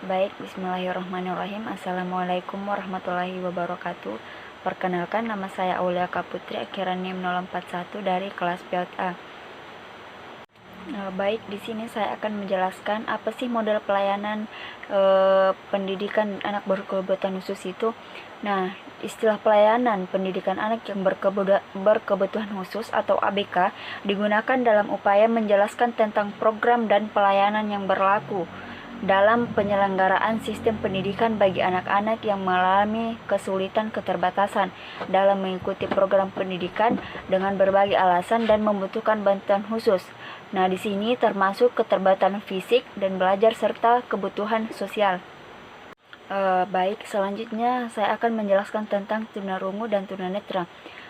Baik, bismillahirrahmanirrahim. Assalamualaikum warahmatullahi wabarakatuh. Perkenalkan, nama saya Aulia Kaputri, akhiran NIM 041 dari kelas PIAUD A. Baik, di sini saya akan menjelaskan apa sih model pelayanan pendidikan anak berkebutuhan khusus itu. Nah, istilah pelayanan pendidikan anak yang berkebutuhan khusus atau ABK digunakan dalam upaya menjelaskan tentang program dan pelayanan yang berlaku dalam penyelenggaraan sistem pendidikan bagi anak-anak yang mengalami kesulitan keterbatasan dalam mengikuti program pendidikan dengan berbagai alasan dan membutuhkan bantuan khusus. Nah, di sini termasuk keterbatasan fisik dan belajar serta kebutuhan sosial. Baik, selanjutnya saya akan menjelaskan tentang tunarungu dan tunanetra.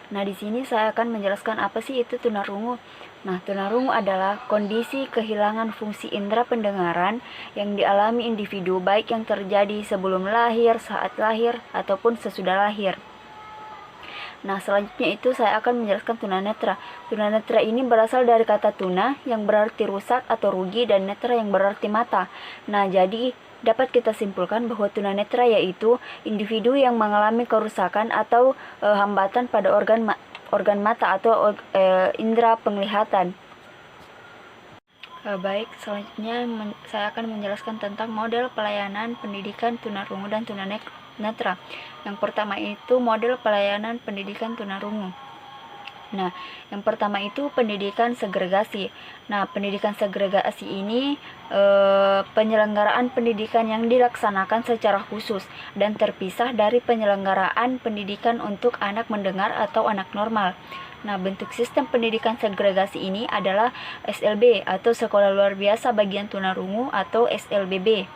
Nah, di sini saya akan menjelaskan apa sih itu tunarungu. Nah, tunarungu adalah kondisi kehilangan fungsi indera pendengaran yang dialami individu baik yang terjadi sebelum lahir, saat lahir, ataupun sesudah lahir. Nah, selanjutnya itu saya akan menjelaskan tunanetra. Tunanetra ini berasal dari kata tuna yang berarti rusak atau rugi dan netra yang berarti mata. Nah, jadi dapat kita simpulkan bahwa tunanetra yaitu individu yang mengalami kerusakan atau hambatan pada organ mata atau indera penglihatan. Baik, selanjutnya saya akan menjelaskan tentang model pelayanan pendidikan tunarungu dan tunanetra. Yang pertama itu model pelayanan pendidikan tunarungu. Nah, yang pertama itu pendidikan segregasi. Nah, pendidikan segregasi ini penyelenggaraan pendidikan yang dilaksanakan secara khusus dan terpisah dari penyelenggaraan pendidikan untuk anak mendengar atau anak normal. Nah, bentuk sistem pendidikan segregasi ini adalah SLB atau Sekolah Luar Biasa Bagian Tunarungu atau SLBB.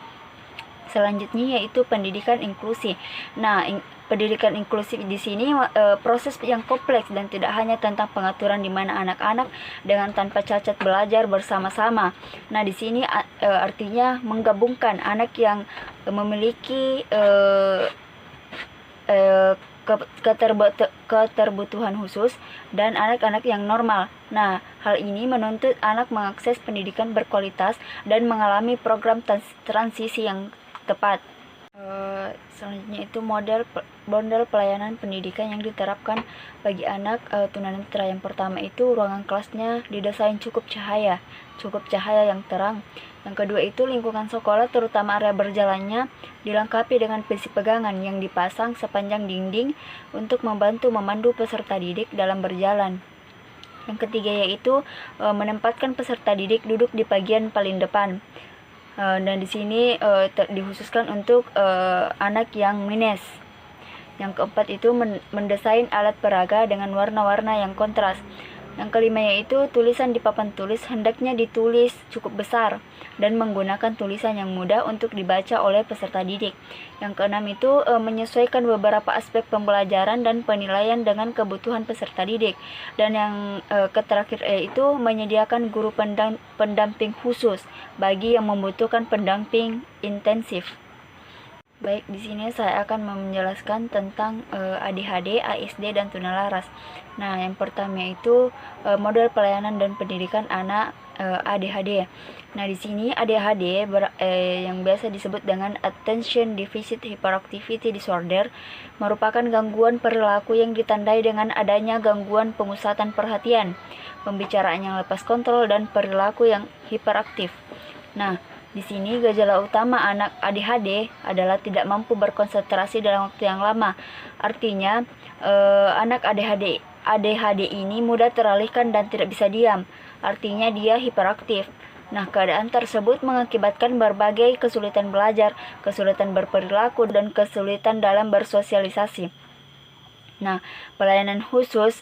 Selanjutnya yaitu pendidikan inklusi. Nah, pendidikan inklusif di sini proses yang kompleks dan tidak hanya tentang pengaturan di mana anak-anak dengan tanpa cacat belajar bersama-sama. Nah, di sini artinya menggabungkan anak yang memiliki keterbutuhan khusus dan anak-anak yang normal. Nah, hal ini menuntut anak mengakses pendidikan berkualitas dan mengalami program transisi yang tepat. Selanjutnya itu model pelayanan pendidikan yang diterapkan bagi anak tunanetra. Yang pertama itu ruangan kelasnya didesain cukup cahaya yang terang. Yang kedua itu lingkungan sekolah terutama area berjalannya dilengkapi dengan besi pegangan yang dipasang sepanjang dinding untuk membantu memandu peserta didik dalam berjalan. Yang ketiga yaitu menempatkan peserta didik duduk di bagian paling depan. Dan di sini dikhususkan untuk anak yang minus. Yang keempat itu mendesain alat peraga dengan warna-warna yang kontras. Yang kelima yaitu tulisan di papan tulis hendaknya ditulis cukup besar dan menggunakan tulisan yang mudah untuk dibaca oleh peserta didik. Yang keenam itu menyesuaikan beberapa aspek pembelajaran dan penilaian dengan kebutuhan peserta didik. Dan yang terakhir yaitu menyediakan guru pendamping khusus bagi yang membutuhkan pendamping intensif. Baik, di sini saya akan menjelaskan tentang ADHD, ASD, dan tunalaras. Nah, yang pertama itu model pelayanan dan pendidikan anak ADHD. Nah, di sini ADHD yang biasa disebut dengan Attention Deficit Hyperactivity Disorder merupakan gangguan perilaku yang ditandai dengan adanya gangguan pemusatan perhatian, pembicaraan yang lepas kontrol, dan perilaku yang hiperaktif. Nah, di sini gejala utama anak ADHD adalah tidak mampu berkonsentrasi dalam waktu yang lama. Artinya anak ADHD ini mudah teralihkan dan tidak bisa diam. Artinya dia hiperaktif. Nah, keadaan tersebut mengakibatkan berbagai kesulitan belajar, kesulitan berperilaku, dan kesulitan dalam bersosialisasi. Nah, pelayanan khusus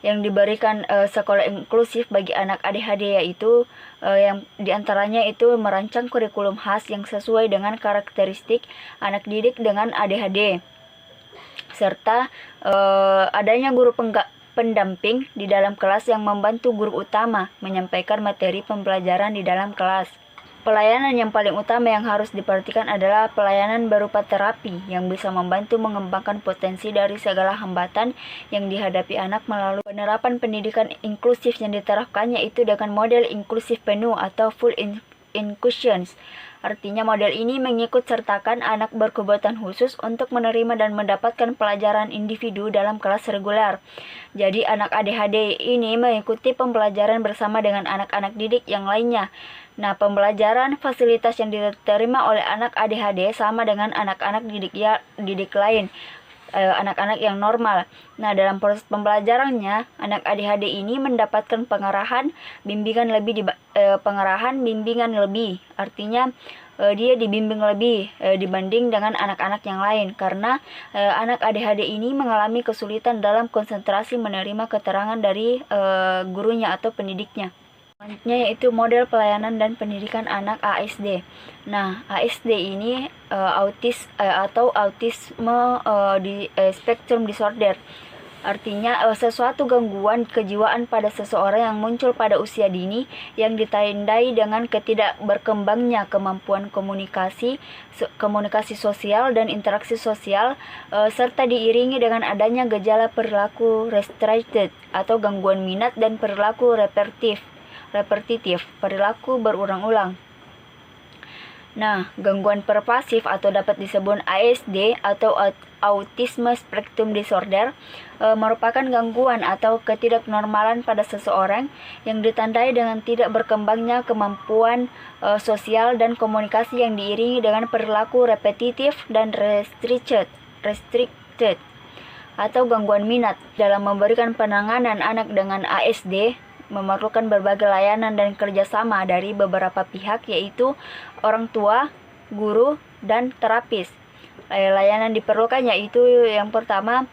yang diberikan sekolah inklusif bagi anak ADHD yaitu yang diantaranya itu merancang kurikulum khas yang sesuai dengan karakteristik anak didik dengan ADHD, serta adanya guru pendamping di dalam kelas yang membantu guru utama menyampaikan materi pembelajaran di dalam kelas. Pelayanan yang paling utama yang harus diperhatikan adalah pelayanan berupa terapi yang bisa membantu mengembangkan potensi dari segala hambatan yang dihadapi anak melalui penerapan pendidikan inklusif yang diterapkannya itu dengan model inklusif penuh atau full inclusion. Artinya model ini mengikut sertakan anak berkebutuhan khusus untuk menerima dan mendapatkan pelajaran individu dalam kelas reguler. Jadi anak ADHD ini mengikuti pembelajaran bersama dengan anak-anak didik yang lainnya. Nah, pembelajaran fasilitas yang diterima oleh anak ADHD sama dengan anak-anak didik lain, anak-anak yang normal. Nah, dalam proses pembelajarannya, anak ADHD ini mendapatkan pengarahan bimbingan lebih. Artinya dia dibimbing lebih dibanding dengan anak-anak yang lain, karena anak ADHD ini mengalami kesulitan dalam konsentrasi menerima keterangan dari gurunya atau pendidiknya. Selanjutnya yaitu model pelayanan dan pendidikan anak ASD. Nah, ASD ini atau autisme di spectrum disorder. Artinya sesuatu gangguan kejiwaan pada seseorang yang muncul pada usia dini yang ditandai dengan ketidakberkembangnya kemampuan komunikasi sosial dan interaksi sosial, serta diiringi dengan adanya gejala perilaku restricted atau gangguan minat dan perilaku repetitif, perilaku berulang-ulang. Nah, gangguan pervasif atau dapat disebut ASD atau Autism Spectrum Disorder merupakan gangguan atau ketidaknormalan pada seseorang yang ditandai dengan tidak berkembangnya kemampuan sosial dan komunikasi yang diiringi dengan perilaku repetitif dan restricted atau gangguan minat. Dalam memberikan penanganan anak dengan ASD, memerlukan berbagai layanan dan kerjasama dari beberapa pihak, yaitu orang tua, guru, dan terapis. Layanan diperlukan yaitu yang pertama,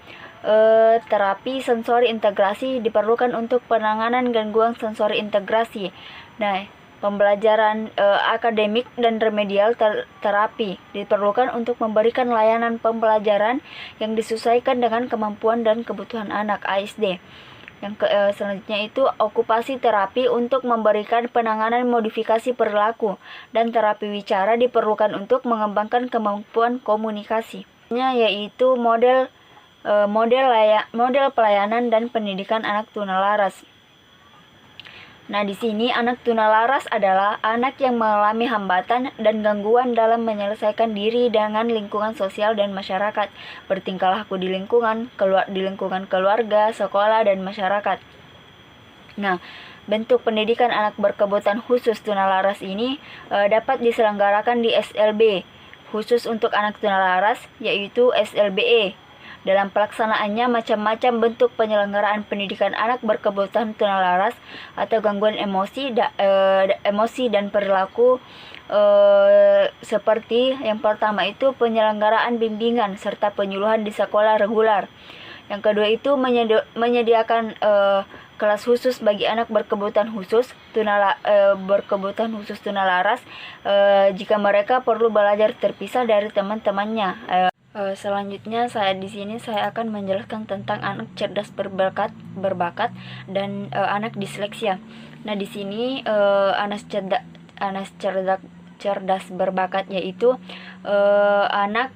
terapi sensori integrasi diperlukan untuk penanganan gangguan sensori integrasi. Nah, pembelajaran akademik dan remedial terapi diperlukan untuk memberikan layanan pembelajaran yang disesuaikan dengan kemampuan dan kebutuhan anak ASD. Yang selanjutnya itu okupasi terapi untuk memberikan penanganan modifikasi perilaku, dan terapi wicara diperlukan untuk mengembangkan kemampuan komunikasi. Yaitu model pelayanan dan pendidikan anak tunalaras. Nah, di sini anak tunalaras adalah anak yang mengalami hambatan dan gangguan dalam menyelesaikan diri dengan lingkungan sosial dan masyarakat, bertingkah laku di lingkungan keluarga, sekolah, dan masyarakat. Nah, bentuk pendidikan anak berkebutuhan khusus tunalaras ini dapat diselenggarakan di SLB khusus untuk anak tunalaras, yaitu SLBE. Dalam pelaksanaannya, macam-macam bentuk penyelenggaraan pendidikan anak berkebutuhan tunalaras atau gangguan emosi dan perilaku, seperti yang pertama itu penyelenggaraan bimbingan serta penyuluhan di sekolah reguler. Yang kedua itu menyediakan kelas khusus bagi anak berkebutuhan khusus tunalaras jika mereka perlu belajar terpisah dari teman-temannya. Selanjutnya saya akan menjelaskan tentang anak cerdas berbakat dan anak disleksia. Nah, di sini anak cerdas berbakat yaitu anak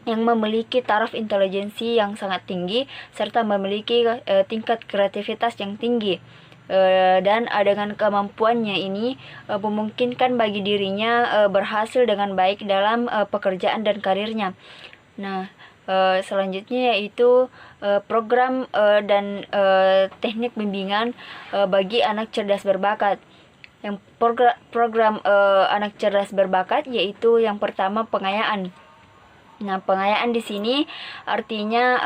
yang memiliki taraf intelijensi yang sangat tinggi serta memiliki tingkat kreativitas yang tinggi. Dan dengan kemampuannya ini memungkinkan bagi dirinya berhasil dengan baik dalam pekerjaan dan karirnya. Nah, selanjutnya yaitu program dan teknik bimbingan bagi anak cerdas berbakat. Yang program anak cerdas berbakat yaitu yang pertama pengayaan. Nah, pengayaan di sini artinya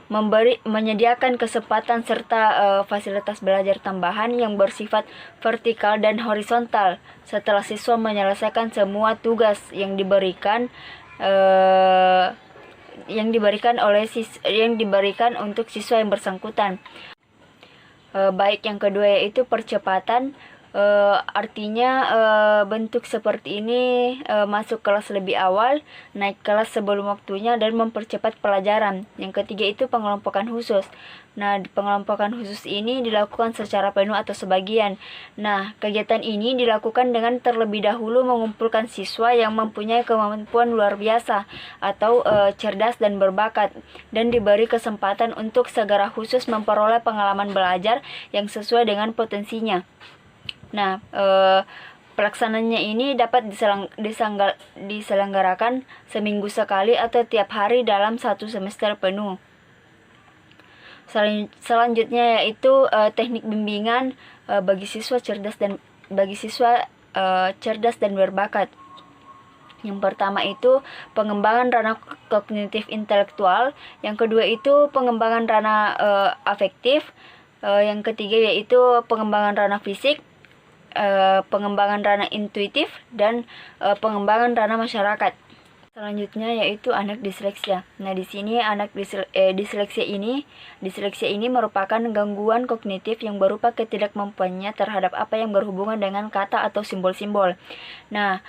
menyediakan kesempatan serta fasilitas belajar tambahan yang bersifat vertikal dan horizontal setelah siswa menyelesaikan semua tugas yang diberikan untuk siswa yang bersangkutan. Baik yang kedua yaitu percepatan. Artinya bentuk seperti ini masuk kelas lebih awal, naik kelas sebelum waktunya, dan mempercepat pelajaran. Yang ketiga itu pengelompokan khusus. Nah, pengelompokan khusus ini dilakukan secara penuh atau sebagian. Nah, kegiatan ini dilakukan dengan terlebih dahulu mengumpulkan siswa yang mempunyai kemampuan luar biasa atau cerdas dan berbakat, dan diberi kesempatan untuk secara khusus memperoleh pengalaman belajar yang sesuai dengan potensinya. Nah, Pelaksananya ini dapat diselenggarakan seminggu sekali atau tiap hari dalam satu semester penuh. Selanjutnya yaitu teknik bimbingan bagi siswa cerdas dan berbakat. Yang pertama itu pengembangan ranah kognitif intelektual, yang kedua itu pengembangan ranah afektif, yang ketiga yaitu pengembangan ranah fisik, pengembangan ranah intuitif, dan pengembangan ranah masyarakat. Selanjutnya yaitu anak disleksia. Nah, di sini anak disleksia ini merupakan gangguan kognitif yang berupa ketidakmampuannya terhadap apa yang berhubungan dengan kata atau simbol-simbol. Nah,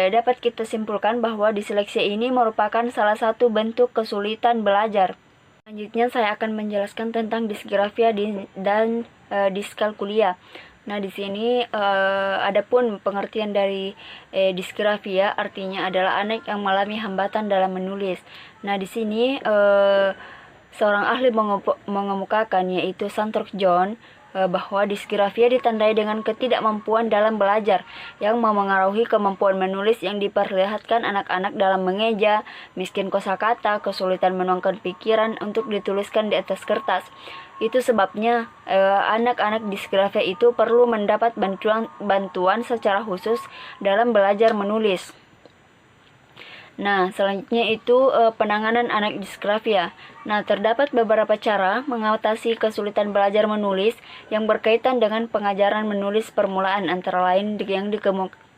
dapat kita simpulkan bahwa disleksia ini merupakan salah satu bentuk kesulitan belajar. Selanjutnya saya akan menjelaskan tentang disgrafia dan diskalkulia. Nah, di sini adapun pengertian dari disgrafia artinya adalah anak yang mengalami hambatan dalam menulis. Nah, di sini seorang ahli mengemukakan, yaitu Santrok John, bahwa disgrafia ditandai dengan ketidakmampuan dalam belajar yang memengaruhi kemampuan menulis yang diperlihatkan anak-anak dalam mengeja, miskin kosakata, kesulitan menuangkan pikiran untuk dituliskan di atas kertas. Itu sebabnya anak-anak disgrafia itu perlu mendapat bantuan secara khusus dalam belajar menulis. Nah, selanjutnya itu penanganan anak disgrafia. Nah, terdapat beberapa cara mengatasi kesulitan belajar menulis yang berkaitan dengan pengajaran menulis permulaan, antara lain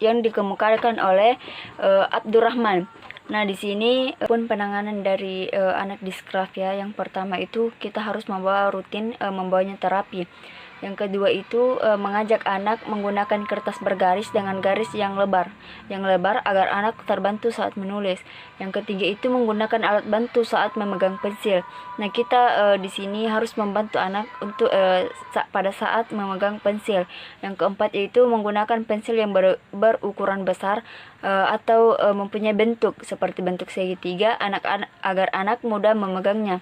yang dikemukakan oleh Abdurrahman. Nah, di sini pun penanganan dari anak disgrafia, yang pertama itu kita harus membawanya terapi. Yang kedua itu mengajak anak menggunakan kertas bergaris dengan garis yang lebar agar anak terbantu saat menulis. Yang ketiga itu menggunakan alat bantu saat memegang pensil. Nah, kita di sini harus membantu anak untuk pada saat memegang pensil. Yang keempat yaitu menggunakan pensil yang berukuran besar atau mempunyai bentuk seperti bentuk segitiga agar anak mudah memegangnya.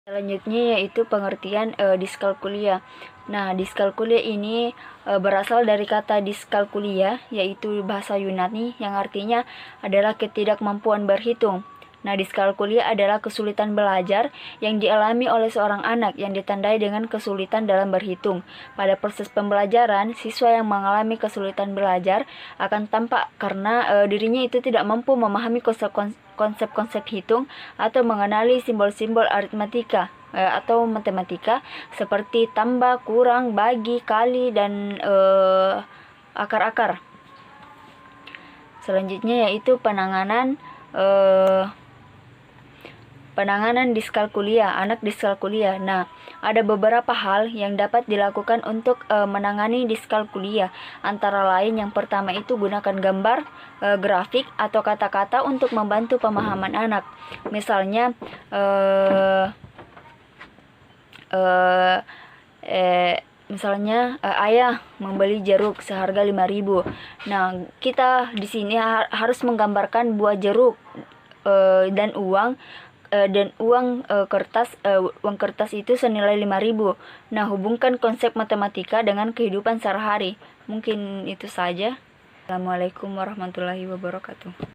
Selanjutnya yaitu pengertian diskalkulia. Nah, diskalkulia ini berasal dari kata diskalkulia, yaitu bahasa Yunani yang artinya adalah ketidakmampuan berhitung. Nah, diskalkulia adalah kesulitan belajar yang dialami oleh seorang anak yang ditandai dengan kesulitan dalam berhitung. Pada proses pembelajaran, siswa yang mengalami kesulitan belajar akan tampak karena dirinya itu tidak mampu memahami konsep-konsep hitung atau mengenali simbol-simbol aritmatika atau matematika seperti tambah, kurang, bagi, kali, dan akar-akar. Selanjutnya yaitu penanganan diskalkulia, anak diskalkulia. Nah, ada beberapa hal yang dapat dilakukan untuk menangani diskalkulia. Antara lain yang pertama itu gunakan gambar, grafik, atau kata-kata untuk membantu pemahaman anak. Misalnya ayah membeli jeruk seharga 5.000. Nah, kita di sini harus menggambarkan buah jeruk dan uang kertas itu senilai 5.000. Nah, hubungkan konsep matematika dengan kehidupan sehari-hari. Mungkin itu saja. Assalamualaikum warahmatullahi wabarakatuh.